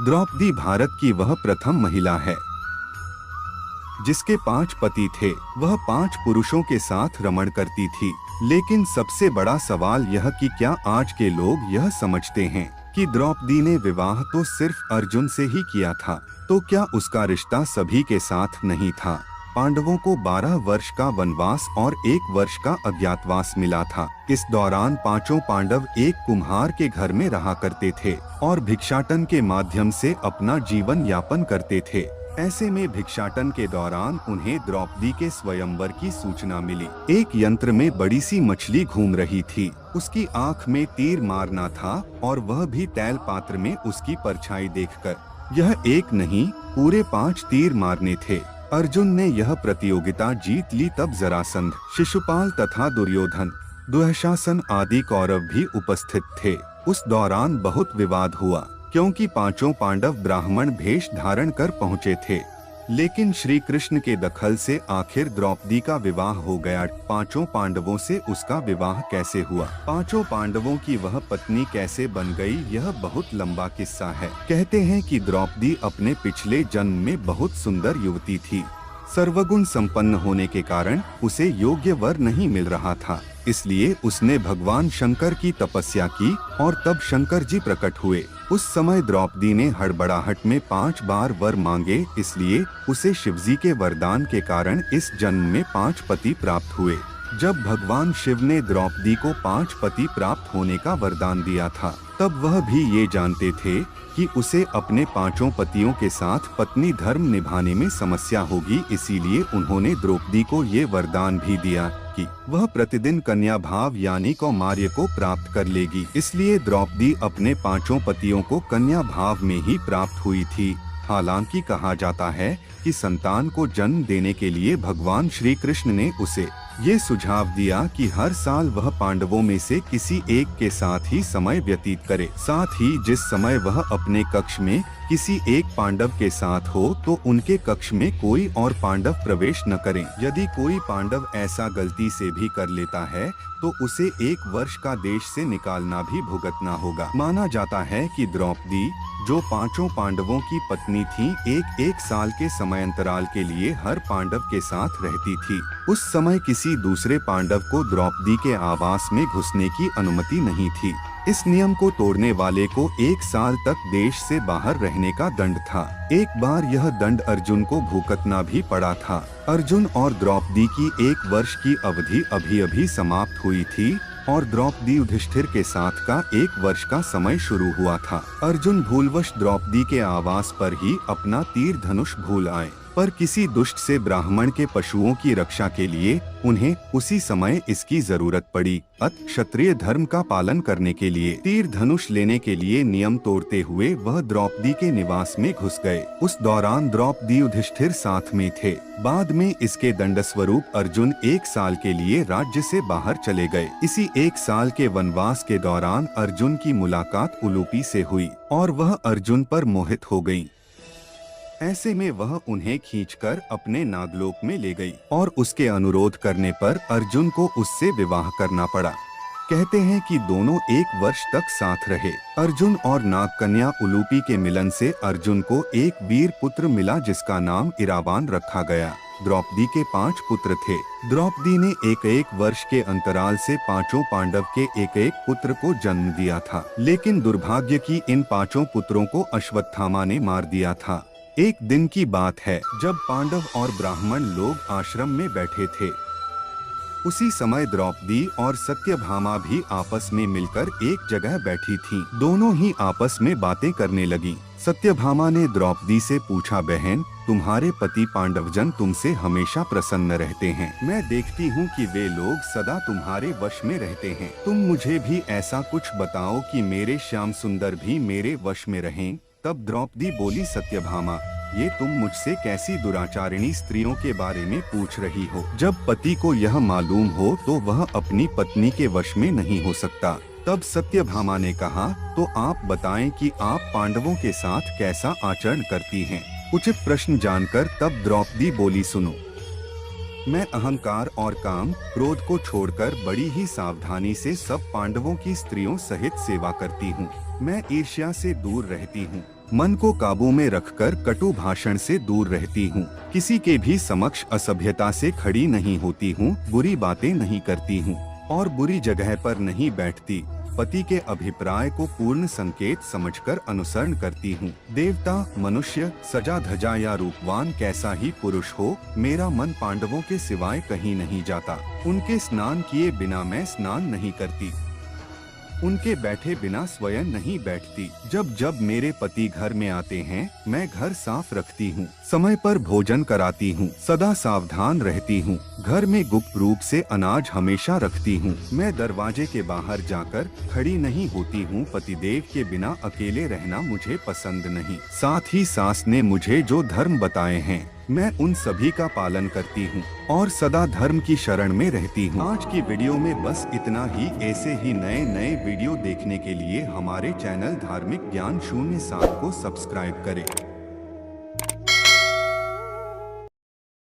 द्रौपदी भारत की वह प्रथम महिला है जिसके 5 पति थे। वह 5 पुरुषों के साथ रमण करती थी। लेकिन सबसे बड़ा सवाल यह कि क्या आज के लोग यह समझते हैं कि द्रौपदी ने विवाह तो सिर्फ अर्जुन से ही किया था, तो क्या उसका रिश्ता सभी के साथ नहीं था। पांडवों को 12 वर्ष का वनवास और 1 वर्ष का अज्ञातवास मिला था। इस दौरान पांचों पांडव एक कुम्हार के घर में रहा करते थे और भिक्षाटन के माध्यम से अपना जीवन यापन करते थे। ऐसे में भिक्षाटन के दौरान उन्हें द्रौपदी के स्वयंवर की सूचना मिली। एक यंत्र में बड़ी सी मछली घूम रही थी। उसकी आंख में तीर मारना था और वह भी तैल पात्र में उसकी परछाई देखकर। यह एक नहीं, पूरे 5 तीर मारने थे। अर्जुन ने यह प्रतियोगिता जीत ली तब जरासंध, शिशुपाल तथा दुर्योधन, दुःशासन आदि कौरव भी उपस्थित थे। उस दौरान बहुत विवाद हुआ क्योंकि पांचों पांडव ब्राह्मण भेष धारण कर पहुँचे थे। लेकिन श्री कृष्ण के दखल से आखिर द्रौपदी का विवाह हो गया। पांचों पांडवों से उसका विवाह कैसे हुआ, पांचों पांडवों की वह पत्नी कैसे बन गई, यह बहुत लंबा किस्सा है। कहते हैं कि द्रौपदी अपने पिछले जन्म में बहुत सुंदर युवती थी। सर्वगुण संपन्न होने के कारण उसे योग्य वर नहीं मिल रहा था, इसलिए उसने भगवान शंकर की तपस्या की और तब शंकर जी प्रकट हुए। उस समय द्रौपदी ने हड़बड़ाहट में 5 बार वर मांगे, इसलिए उसे शिवजी के वरदान के कारण इस जन्म में 5 पति प्राप्त हुए। जब भगवान शिव ने द्रौपदी को 5 पति प्राप्त होने का वरदान दिया था, तब वह भी ये जानते थे कि उसे अपने 5 पतियों के साथ पत्नी धर्म निभाने में समस्या होगी, इसीलिए उन्होंने द्रौपदी को ये वरदान भी दिया कि वह प्रतिदिन कन्या भाव यानी कौमार्य को प्राप्त कर लेगी। इसलिए द्रौपदी अपने 5 पतियों को कन्या भाव में ही प्राप्त हुई थी। हालांकि कहा जाता है कि संतान को जन्म देने के लिए भगवान श्री कृष्ण ने उसे ये सुझाव दिया कि हर साल वह पांडवों में से किसी एक के साथ ही समय व्यतीत करे। साथ ही जिस समय वह अपने कक्ष में किसी एक पांडव के साथ हो तो उनके कक्ष में कोई और पांडव प्रवेश न करें। यदि कोई पांडव ऐसा गलती से भी कर लेता है तो उसे 1 वर्ष का देश से निकालना भी भुगतना होगा। माना जाता है कि द्रौपदी, जो 5 पांडवों की पत्नी थी, एक साल के समय अंतराल के लिए हर पांडव के साथ रहती थी। उस समय किसी दूसरे पांडव को द्रौपदी के आवास में घुसने की अनुमति नहीं थी। इस नियम को तोड़ने वाले को 1 साल तक देश से बाहर रहने का दंड था। एक बार यह दंड अर्जुन को भुगतना भी पड़ा था। अर्जुन और द्रौपदी की 1 वर्ष की अवधि अभी समाप्त हुई थी और द्रौपदी युधिष्ठिर के साथ का 1 वर्ष का समय शुरू हुआ था। अर्जुन भूलवश द्रौपदी के आवास पर ही अपना तीर धनुष भूल आए, पर किसी दुष्ट से ब्राह्मण के पशुओं की रक्षा के लिए उन्हें उसी समय इसकी जरूरत पड़ी। क्षत्रिय धर्म का पालन करने के लिए तीर धनुष लेने के लिए नियम तोड़ते हुए वह द्रौपदी के निवास में घुस गए। उस दौरान द्रौपदी युधिष्ठिर साथ में थे। बाद में इसके दंड स्वरूप अर्जुन 1 साल के लिए राज्य से बाहर चले गए। इसी 1 साल के वनवास के दौरान अर्जुन की मुलाकात उलूपी से हुई और वह अर्जुन पर मोहित हो गयी। ऐसे में वह उन्हें खींचकर अपने नागलोक में ले गई और उसके अनुरोध करने पर अर्जुन को उससे विवाह करना पड़ा। कहते हैं कि दोनों 1 वर्ष तक साथ रहे। अर्जुन और नाग कन्या उलूपी के मिलन से अर्जुन को एक वीर पुत्र मिला जिसका नाम इरावान रखा गया। द्रौपदी के 5 पुत्र थे। द्रौपदी ने 1 वर्ष के अंतराल से 5 पांडव के 1 पुत्र को जन्म दिया था, लेकिन दुर्भाग्य की इन 5 पुत्रों को अश्वत्थामा ने मार दिया था। एक दिन की बात है जब पांडव और ब्राह्मण लोग आश्रम में बैठे थे। उसी समय द्रौपदी और सत्यभामा भी आपस में मिलकर एक जगह बैठी थीं। दोनों ही आपस में बातें करने लगी। सत्यभामा ने द्रौपदी से पूछा, बहन, तुम्हारे पति पांडवजन तुमसे हमेशा प्रसन्न रहते हैं। मैं देखती हूँ कि वे लोग सदा तुम्हारे वश में रहते हैं। तुम मुझे भी ऐसा कुछ बताओ कि मेरे श्याम सुंदर भी मेरे वश में रहें। तब द्रौपदी बोली, सत्यभामा, ये तुम मुझसे कैसी दुराचारिणी स्त्रियों के बारे में पूछ रही हो? जब पति को यह मालूम हो तो वह अपनी पत्नी के वश में नहीं हो सकता। तब सत्यभामा ने कहा, तो आप बताएं कि आप पांडवों के साथ कैसा आचरण करती हैं? उचित प्रश्न जानकर तब द्रौपदी बोली, सुनो, मैं अहंकार और काम क्रोध को छोड़कर बड़ी ही सावधानी से सब पांडवों की स्त्रियों सहित सेवा करती हूँ। मैं ईर्ष्या से दूर रहती हूँ। मन को काबू में रखकर कटु भाषण से दूर रहती हूँ। किसी के भी समक्ष असभ्यता से खड़ी नहीं होती हूँ, बुरी बातें नहीं करती हूँ और बुरी जगह पर नहीं बैठती। पति के अभिप्राय को पूर्ण संकेत समझकर अनुसरण करती हूँ। देवता, मनुष्य, सजा धजा या रूपवान कैसा ही पुरुष हो, मेरा मन पांडवों के सिवाय कहीं नहीं जाता। उनके स्नान किए बिना मैं स्नान नहीं करती, उनके बैठे बिना स्वयं नहीं बैठती। जब जब मेरे पति घर में आते हैं, मैं घर साफ रखती हूँ, समय पर भोजन कराती हूँ, सदा सावधान रहती हूँ। घर में गुप्त रूप से अनाज हमेशा रखती हूँ। मैं दरवाजे के बाहर जाकर खड़ी नहीं होती हूँ। पतिदेव के बिना अकेले रहना मुझे पसंद नहीं। साथ ही सास ने मुझे जो धर्म बताए हैं, मैं उन सभी का पालन करती हूँ और सदा धर्म की शरण में रहती हूँ। आज की वीडियो में बस इतना ही। ऐसे ही नए नए वीडियो देखने के लिए हमारे चैनल धार्मिक ज्ञान 07 को सब्सक्राइब करें।